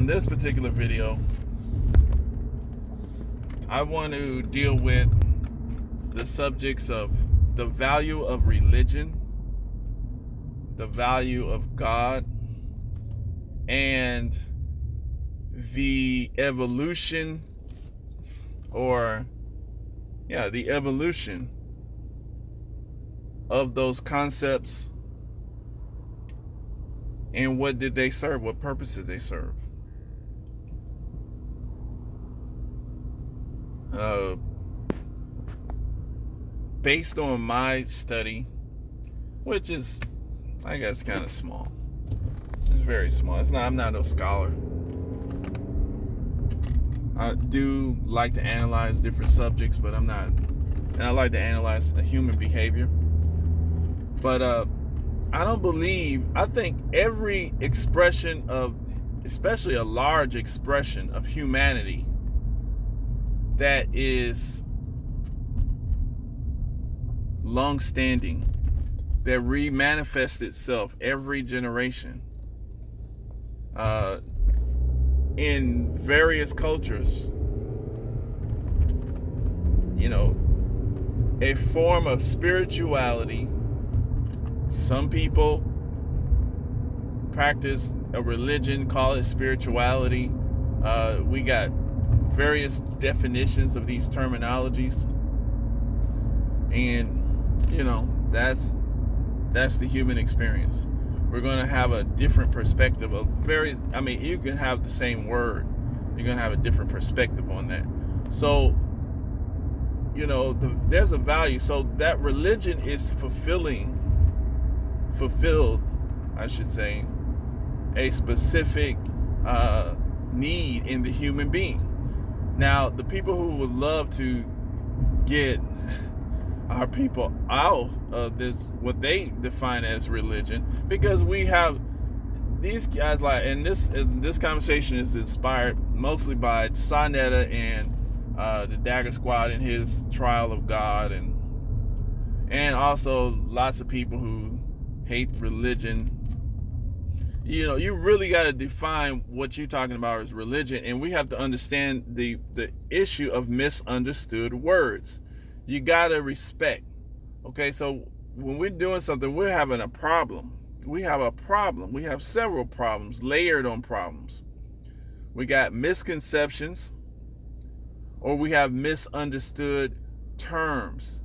on this particular video, I want to deal with the subjects of the value of religion, the value of God, and the evolution of those concepts, and what did they serve, what purpose did they serve. Based on my study, which is, I guess, kind of small. It's very small. I'm not no scholar. I do like to analyze different subjects, but I'm not. And I like to analyze the human behavior. But I think every expression of, especially a large expression of humanity that is long-standing, that remanifests itself every generation in various cultures, a form of spirituality. Some people practice a religion, call it spirituality. We got various definitions of these terminologies, and that's the human experience. We're going to have a different perspective of you can have the same word, you're going to have a different perspective on that. So there's a value. So that religion is fulfilled, I should say, a specific need in the human being. Now, the people who would love to get our people out of this, what they define as religion, because we have these guys and this conversation is inspired mostly by Sonetta and the Dagger Squad and his trial of God, and also lots of people who hate religion. You really got to define what you're talking about as religion, and we have to understand the issue of misunderstood words. You got to respect. Okay, so when we're doing something, we're having a problem. We have a problem. We have several problems, layered on problems. We got misconceptions, or we have misunderstood terms.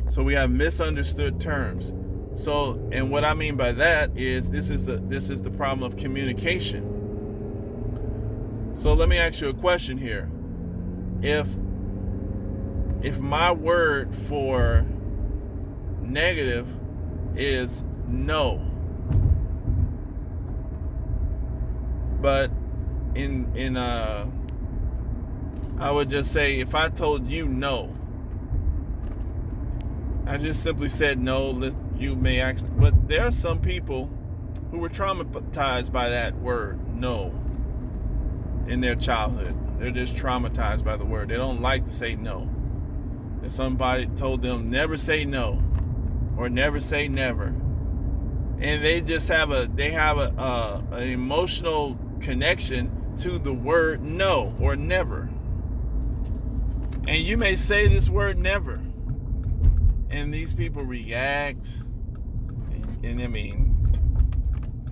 So we have misunderstood terms. So, and what I mean by that is this is the problem of communication. So let me ask you a question here. If my word for negative is no, but I would just say, if I told you no, I just simply said no. You may ask me, but there are some people who were traumatized by that word no in their childhood. They're just traumatized by the word. They don't like to say no. And somebody told them never say no, or never say never, and they just have an emotional connection to the word no or never. And you may say this word never, and these people react, and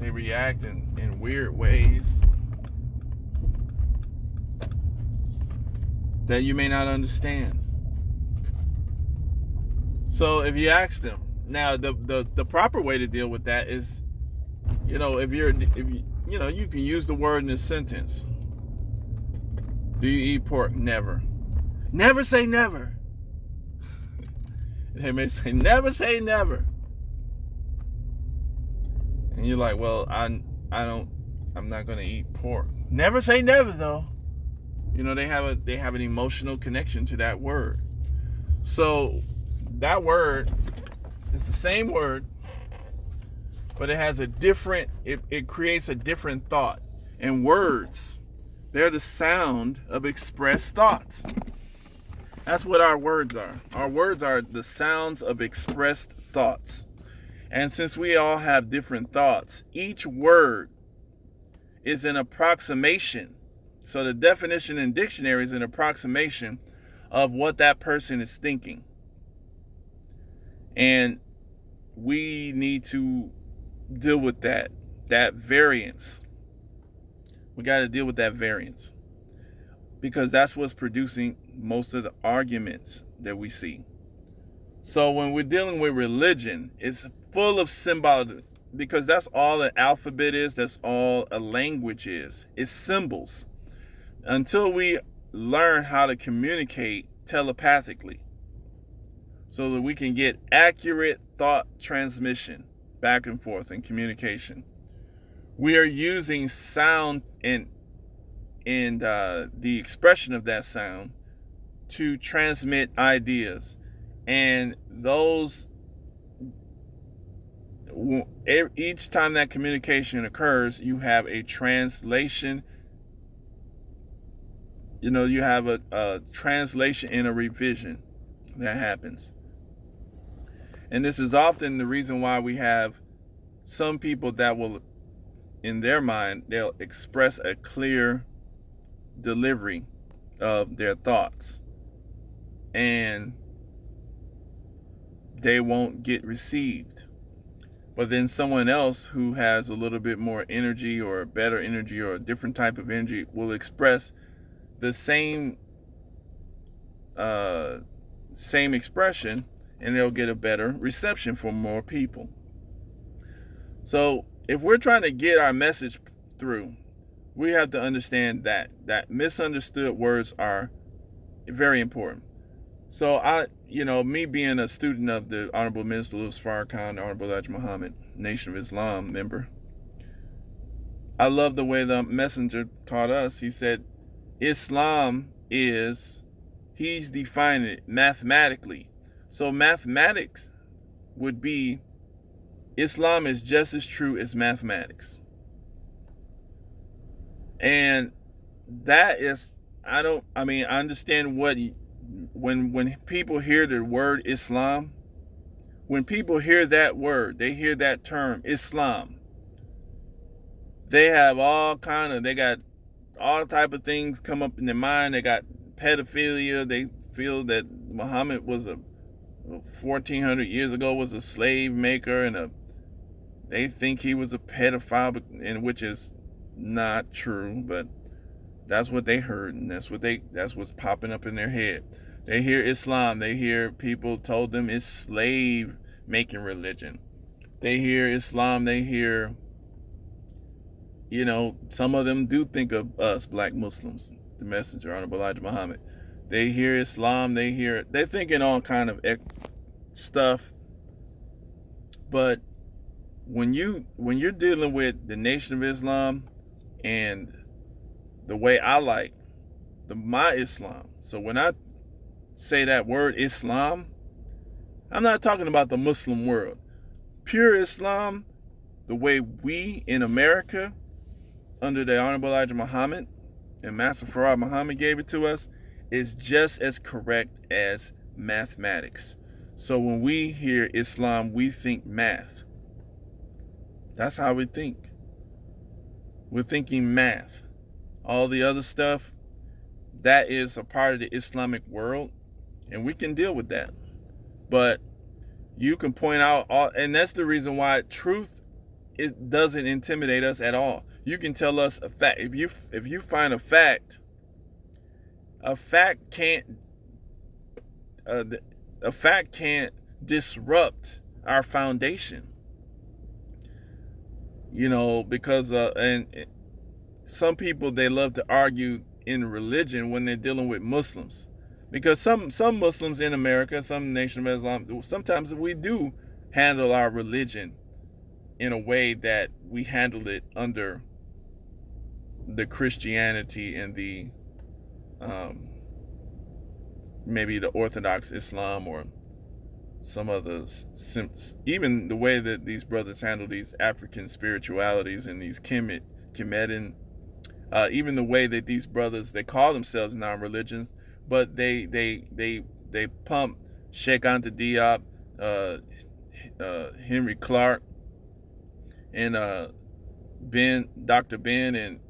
they react in weird ways that you may not understand. So if you ask them, now the proper way to deal with that is, you can use the word in a sentence. Do you eat pork? Never. Never say never. They may say never say never. And you're like, well, I'm not going to eat pork. Never say never, though. They have an emotional connection to that word. So that word is the same word, but it has it creates a different thought. And words, they're the sound of expressed thoughts. That's what our words are. Our words are the sounds of expressed thoughts. And since we all have different thoughts, each word is an approximation. So the definition in dictionary is an approximation of what that person is thinking. And we need to deal with that variance. We got to deal with that variance, because that's what's producing most of the arguments that we see. So when we're dealing with religion, it's full of symbol, because that's all an alphabet is, that's all a language is. It's symbols. Until we learn how to communicate telepathically, so that we can get accurate thought transmission back and forth in communication, we are using sound and the expression of that sound to transmit ideas. And those, each time that communication occurs, you have a translation. You have a translation and a revision that happens. And this is often the reason why we have some people that will, in their mind, they'll express a clear delivery of their thoughts, and they won't get received. But then someone else who has a little bit more energy, or better energy, or a different type of energy, will express the same expression, and they'll get a better reception from more people. So if we're trying to get our message through, we have to understand that misunderstood words are very important. So me being a student of the Honorable Minister Louis Farrakhan, the Honorable Elijah Muhammad, Nation of Islam member, I love the way the messenger taught us. He said, Islam is, he's defined it mathematically. So mathematics would be, Islam is just as true as mathematics. And that is, I understand what, when people hear the word Islam, when people hear that word, they hear that term, Islam, they have they got all type of things come up in their mind. They got pedophilia. They feel that Muhammad was 1400 years ago was a slave maker, and they think he was a pedophile, and which is not true, but that's what they heard, and that's what's popping up in their head. They hear Islam, they hear people told them it's slave making religion. They hear Islam, they hear, some of them do think of us black Muslims, the messenger, Honorable Elijah Muhammad. They hear Islam, they're thinking all kind of stuff. But when you're dealing with the Nation of Islam and the way I like my Islam, so when I say that word Islam, I'm not talking about the Muslim world. Pure Islam, the way we in America, under the Honorable Elijah Muhammad and Master Farad Muhammad gave it to us, is just as correct as mathematics. So when we hear Islam, we think math. That's how we think. We're thinking math. All the other stuff, that is a part of the Islamic world, and we can deal with that. But you can point out and that's the reason why truth, it doesn't intimidate us at all. You can tell us a fact. If you find a fact can't disrupt our foundation. Because and some people, they love to argue in religion when they're dealing with Muslims, because some Muslims in America, some Nation of Islam, sometimes we do handle our religion in a way that we handled it under the Christianity and the maybe the Orthodox Islam, or some others, even the way that these brothers handle these African spiritualities and these Kemetan, even the way that these brothers, they call themselves non-religions, but they pump Sheikh Anta Diop, Henry Clark, and Dr. Ben, and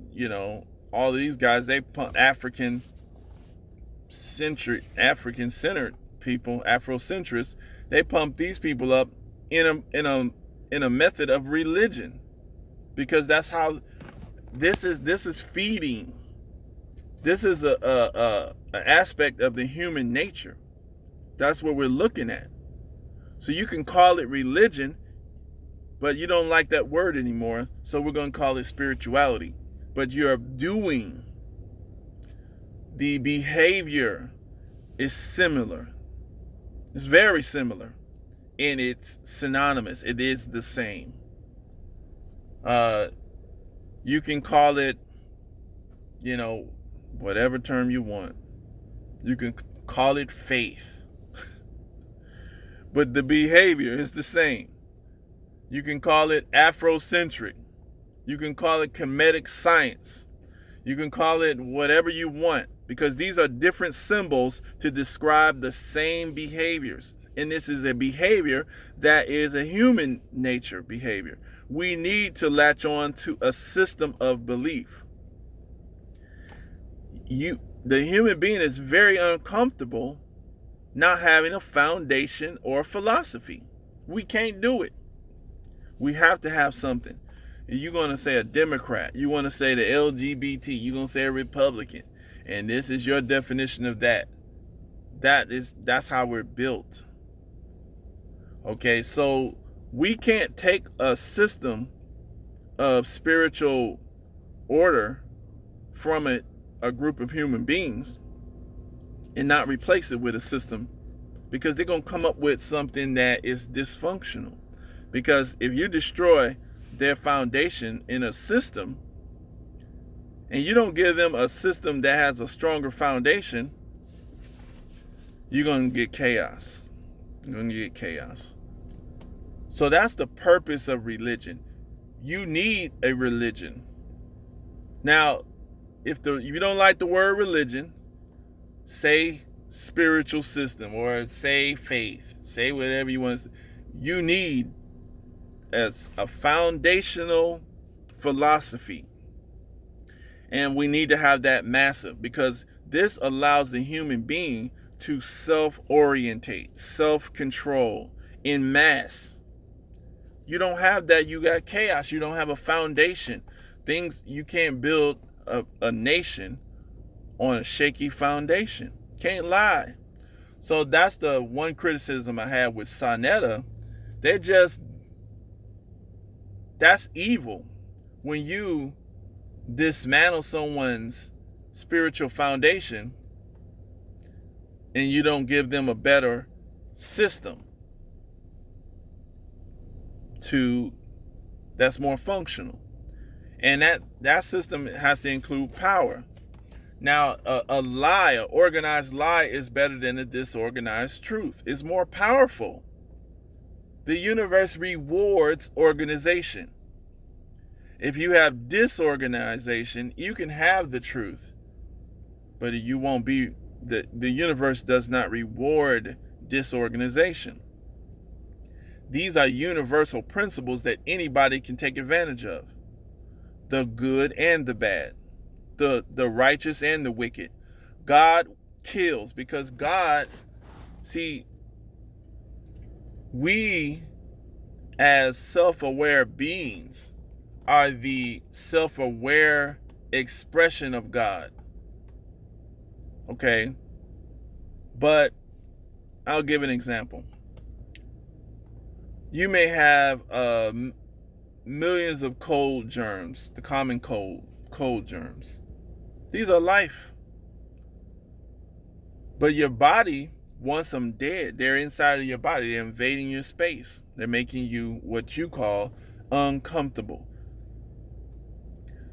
all of these guys, they pump African centered people, Afrocentrists. They pump these people up in a method of religion, because that's how this is feeding. This is a aspect of the human nature. That's what we're looking at. So you can call it religion, but you don't like that word anymore, so we're going to call it spirituality. But you're doing, the behavior is similar. It's very similar, and it's synonymous. It is the same. You can call it, whatever term you want. You can call it faith. But the behavior is the same. You can call it Afrocentric. You can call it Kemetic science. You can call it whatever you want, because these are different symbols to describe the same behaviors. And this is a behavior that is a human nature behavior. We need to latch on to a system of belief. The human being is very uncomfortable not having a foundation or philosophy. We can't do it. We have to have something. You're going to say a Democrat. You want to say the LGBT. You're going to say a Republican. And this is your definition of that. That's how we're built. Okay, so we can't take a system of spiritual order from a group of human beings and not replace it with a system, because they're going to come up with something that is dysfunctional. Because if you destroy their foundation in a system and you don't give them a system that has a stronger foundation, you're going to get chaos. You're going to get chaos. So that's the purpose of religion. You need a religion. Now, if you don't like the word religion, say spiritual system or say faith. Say whatever you want to say. You need as a foundational philosophy. And we need to have that massive, because this allows the human being to self-orientate, self-control in mass. You don't have that. You got chaos. You don't have a foundation. You can't build a nation on a shaky foundation. Can't lie. So that's the one criticism I had with Sonetta. That's evil. When you dismantle someone's spiritual foundation and you don't give them a better system that's more functional. And that system has to include power. Now, a lie, an organized lie, is better than a disorganized truth. It's more powerful. The universe rewards organization. If you have disorganization, you can have the truth, but you won't be. The universe does not reward disorganization. These are universal principles that anybody can take advantage of. The good and the bad. The righteous and the wicked. God kills, because we as self-aware beings are the self-aware expression of God. Okay? But I'll give an example. You may have millions of cold germs, the common cold germs. These are life. But your body wants them dead. They're inside of your body. They're invading your space. They're making you what you call uncomfortable.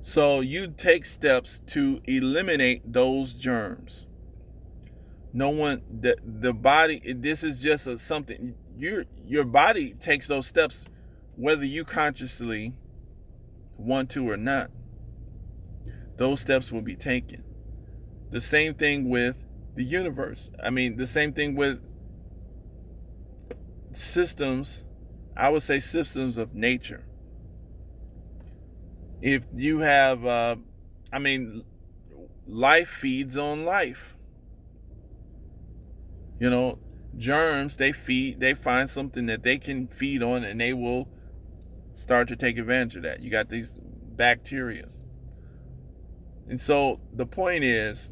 So you take steps to eliminate those germs. The body, this is just something, your body takes those steps whether you consciously want to or not. Those steps will be taken. The same thing with the universe. The same thing with systems. I would say systems of nature. If you have, life feeds on life. You know, germs, they find something that they can feed on, and they will start to take advantage of that. You got these bacteria. And so the point is,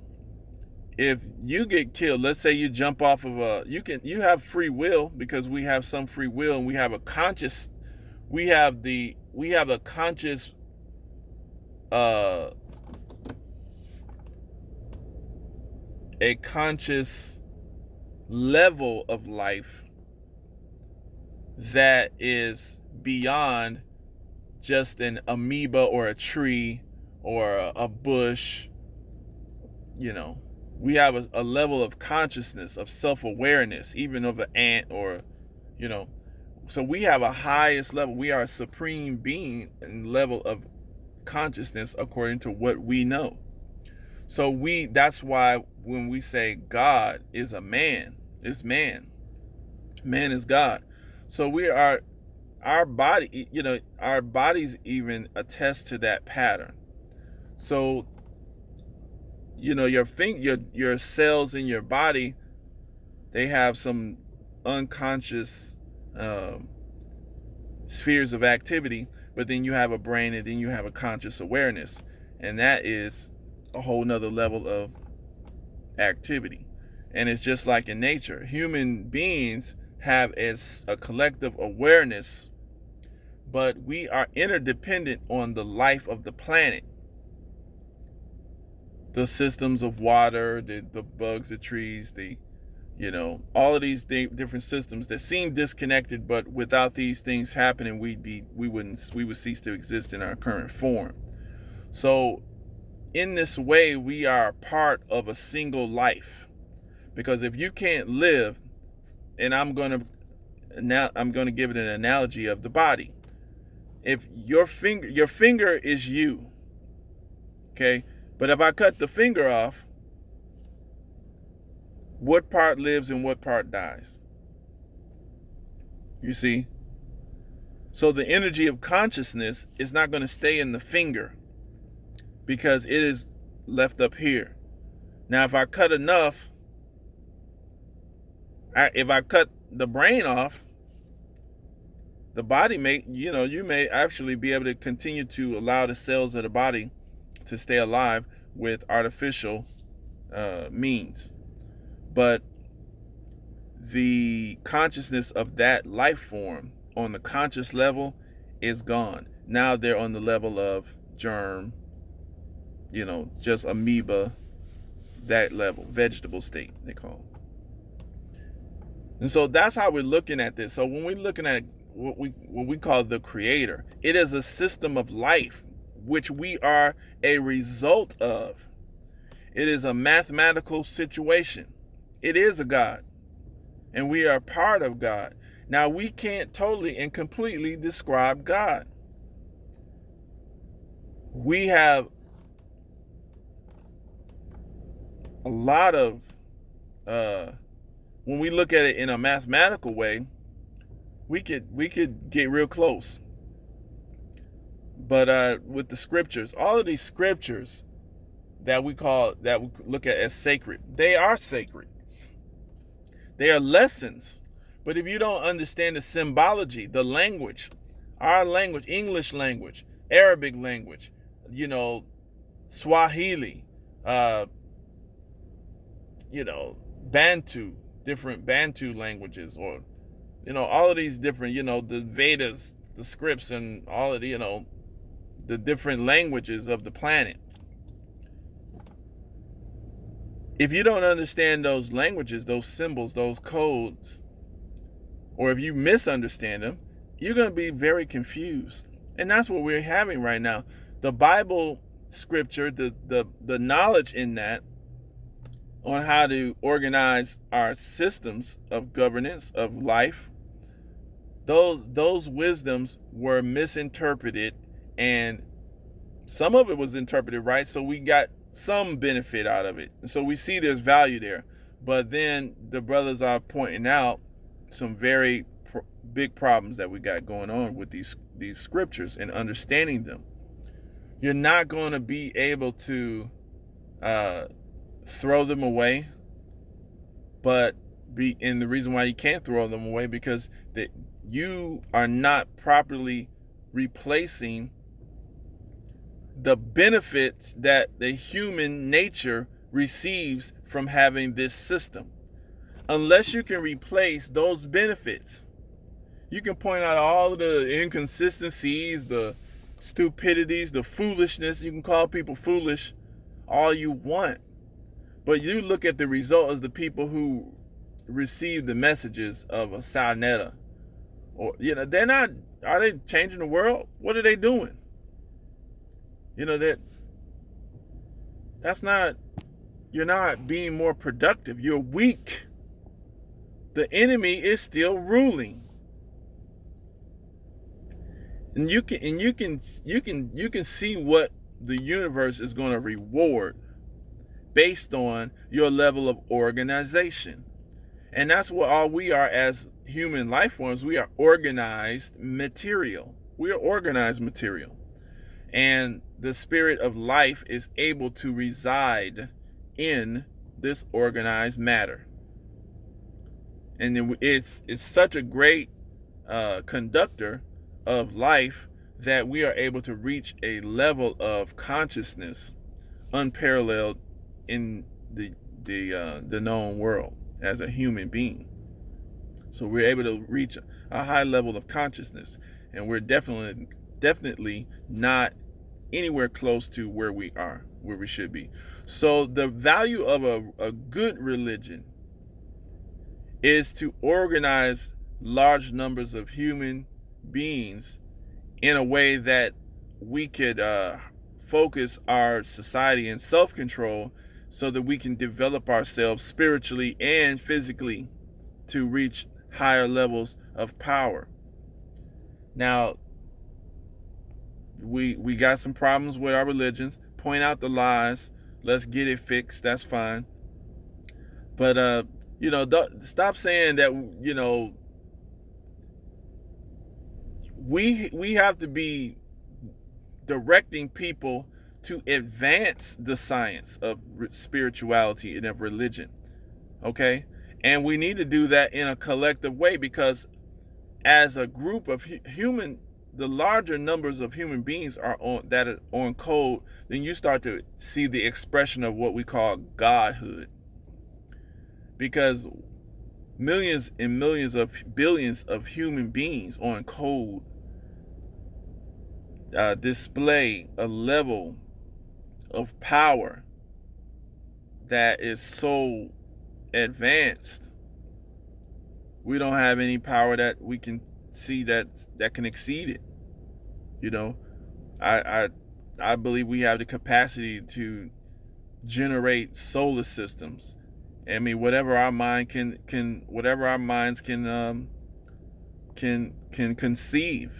if you get killed, let's say you jump off of you have free will, because we have some free will, and we have a conscious, we have a conscious uh a conscious level of life that is beyond just an amoeba or a tree or a bush. You know, we have a level of consciousness, of self-awareness, even of an ant, or, you know, so we have a highest level. We are a supreme being and level of consciousness according to what we know. So that's why when we say God is a man, it's man. Man is God. So we are, our body, our bodies even attest to that pattern. So, your cells in your body, they have some unconscious spheres of activity, but then you have a brain, and then you have a conscious awareness, and that is a whole nother level of activity. And it's just like in nature, human beings have a collective awareness, but we are interdependent on the life of the planet, the systems of water, the bugs, the trees, all of these different systems that seem disconnected, but without these things happening, we would cease to exist in our current form. So in this way, we are part of a single life, because if you can't live, and I'm going to give it an analogy of the body. If your finger is you, okay, but if I cut the finger off, what part lives and what part dies? You see? So the energy of consciousness is not going to stay in the finger, because it is left up here. Now, if I cut enough, if I cut the brain off, the body you may actually be able to continue to allow the cells of the body to stay alive with artificial means. But the consciousness of that life form on the conscious level is gone. Now they're on the level of germ, just amoeba, that level, vegetable state, they call it. And so that's how we're looking at this. So when we're looking at what we call the creator, it is a system of life which we are a result of. It is a mathematical situation. It is a God, and we are part of God. Now, we can't totally and completely describe God. We have a lot of when we look at it in a mathematical way, we could get real close. But with the scriptures, all of these scriptures that we look at as sacred, they are sacred. They are lessons. But if you don't understand the symbology, the language, our language, English language, Arabic language, Swahili, Bantu, different Bantu languages, or, all of these different, the Vedas, the scripts, and all of the different languages of the planet. If you don't understand those languages, those symbols, those codes, or if you misunderstand them, you're going to be very confused. And that's what we're having right now. The Bible scripture, the knowledge in that, on how to organize our systems of governance of life, those wisdoms were misinterpreted, and some of it was interpreted right, so we got some benefit out of it. And so we see there's value there. But then the brothers are pointing out some very big problems that we got going on with these scriptures and understanding them. you're not going to be able to throw them away. And the reason why you can't throw them away, because that you are not properly replacing the benefits that the human nature receives from having this system. Unless you can replace those benefits, you can point out all of the inconsistencies, the stupidities, the foolishness. You can call people foolish all you want, but you look at the result as the people who receive the messages of a Salnetta, or they're not. Are they changing the world? What are they doing? That's not. You're not being more productive. You're weak. The enemy is still ruling, and you can see what the universe is going to reward based on your level of organization. And that's what all we are as human life forms. We are organized material. We are organized material. And the spirit of life is able to reside in this organized matter. And it's such a great conductor of life that we are able to reach a level of consciousness unparalleled in the known world as a human being. So we're able to reach a high level of consciousness, and we're definitely not anywhere close to where we should be. So the value of a good religion is to organize large numbers of human beings in a way that we could focus our society in self-control, so that we can develop ourselves spiritually and physically to reach higher levels of power. Now, we got some problems with our religions. Point out the lies. Let's get it fixed. That's fine. But stop saying that. We have to be directing people to advance the science of spirituality and of religion, okay? And we need to do that in a collective way, because as a group of the larger numbers of human beings are on code, then you start to see the expression of what we call godhood. Because millions and millions of billions of human beings on code display a level of power that is so advanced. We don't have any power that we can see that can exceed it. I believe we have the capacity to generate solar systems. I mean, whatever our minds can conceive,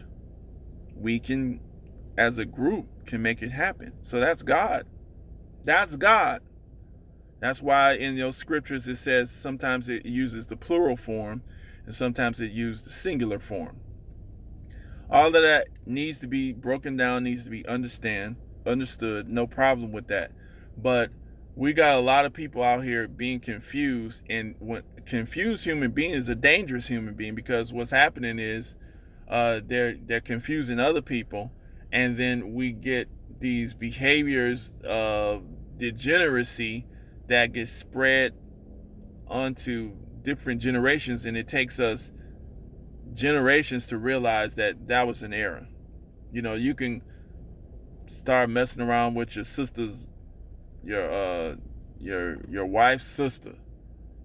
we can, as a group, can make it happen. So that's God. That's God. That's why in your scriptures it says sometimes it uses the plural form and sometimes it uses the singular form. All of that needs to be broken down, needs to be understood. No problem with that. But we got a lot of people out here being confused, and when confused human being is a dangerous human being, because what's happening is they're confusing other people, and then we get these behaviors of degeneracy that gets spread onto different generations, and it takes us generations to realize that was an error. You can start messing around with your sister's, your wife's sister,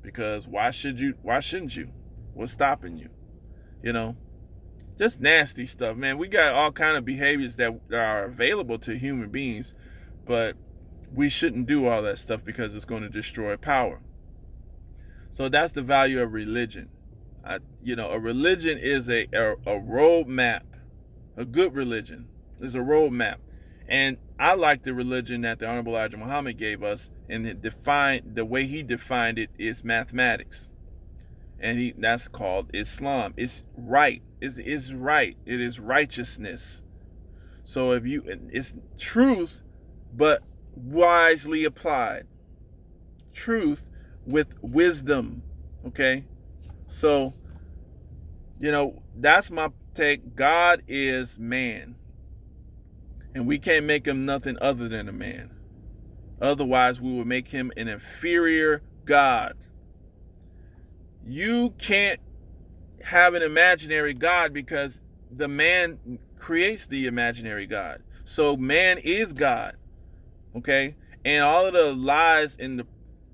because why shouldn't you? What's stopping you? Just nasty stuff, man. We got all kind of behaviors that are available to human beings, but we shouldn't do all that stuff because it's going to destroy power. So that's the value of religion. A religion is a roadmap. A good religion is a roadmap. And I like the religion that the Honorable Elijah Muhammad gave us, and the way he defined it is mathematics. And that's called Islam. It's right. It's right. It is righteousness. So it's truth, but wisely applied. Truth with wisdom. Okay? So, that's my take. God is man. And we can't make him nothing other than a man. Otherwise, we would make him an inferior God. You can't have an imaginary God because the man creates the imaginary God. So man is God. Okay? And all of the lies and the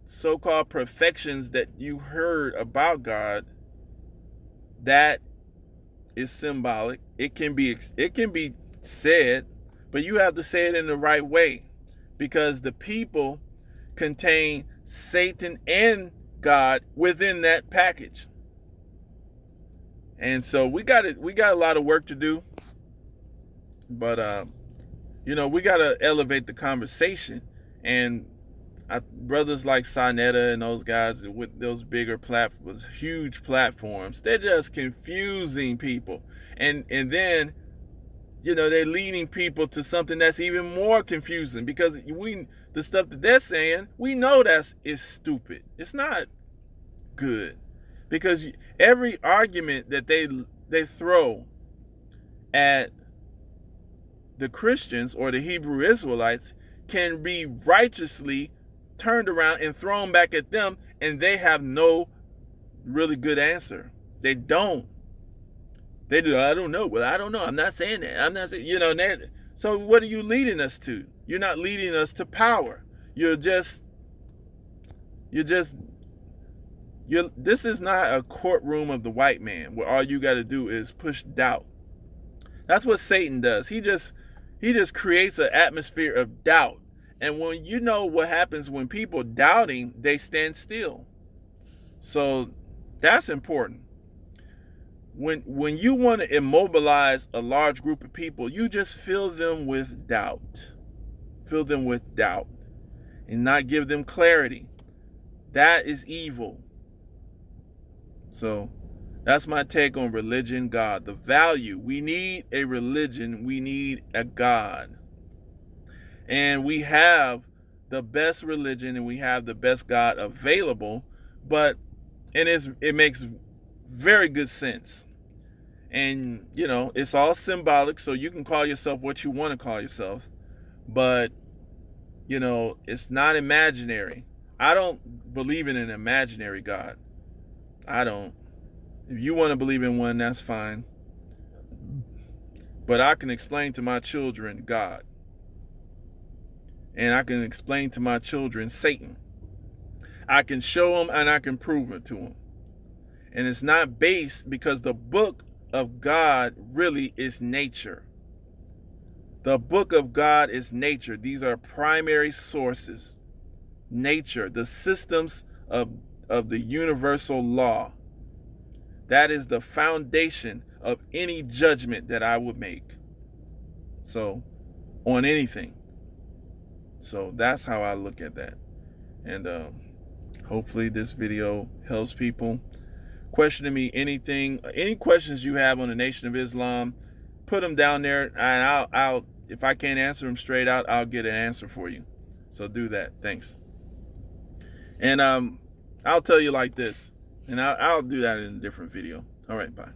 so-called perfections that you heard about God, that is symbolic. It can be said, but you have to say it in the right way, because the people contain Satan and God within that package. And so we got a lot of work to do, but we got to elevate the conversation. And brothers like Sonetta and those guys with those bigger platforms, huge platforms, they're just confusing people. And then, they're leading people to something that's even more confusing, because the stuff that they're saying, we know is stupid. It's not good, because every argument that they throw at the Christians or the Hebrew Israelites can be righteously turned around and thrown back at them, and they have no really good answer. They don't. They do. I don't know. Well, I don't know. I'm not saying that. I'm not saying, so what are you leading us to? You're not leading us to power. This is not a courtroom of the white man where all you got to do is push doubt. That's what Satan does. He just creates an atmosphere of doubt. And when you know what happens when people doubting, they stand still. So that's important. When you want to immobilize a large group of people, you just fill them with doubt. Fill them with doubt and not give them clarity. That is evil. So that's my take on religion, God. The value. We need a religion. We need a God. And we have the best religion and we have the best God available, it makes very good sense. And, it's all symbolic, so you can call yourself what you want to call yourself, but, it's not imaginary. I don't believe in an imaginary God. I don't. If you want to believe in one, that's fine. But I can explain to my children God. And I can explain to my children Satan. I can show them and I can prove it to them. And it's not based, because the book of God really is nature. The book of God is nature. These are primary sources. Nature, the systems of the universal law. That is the foundation of any judgment that I would make. So, on anything. So that's how I look at that. And hopefully this video helps people. Questioning me anything, any questions you have on the Nation of Islam, put them down there, and I'll if I can't answer them straight out, I'll get an answer for you. So do that. Thanks. And I'll tell you like this, and I'll do that in a different video. All right, bye.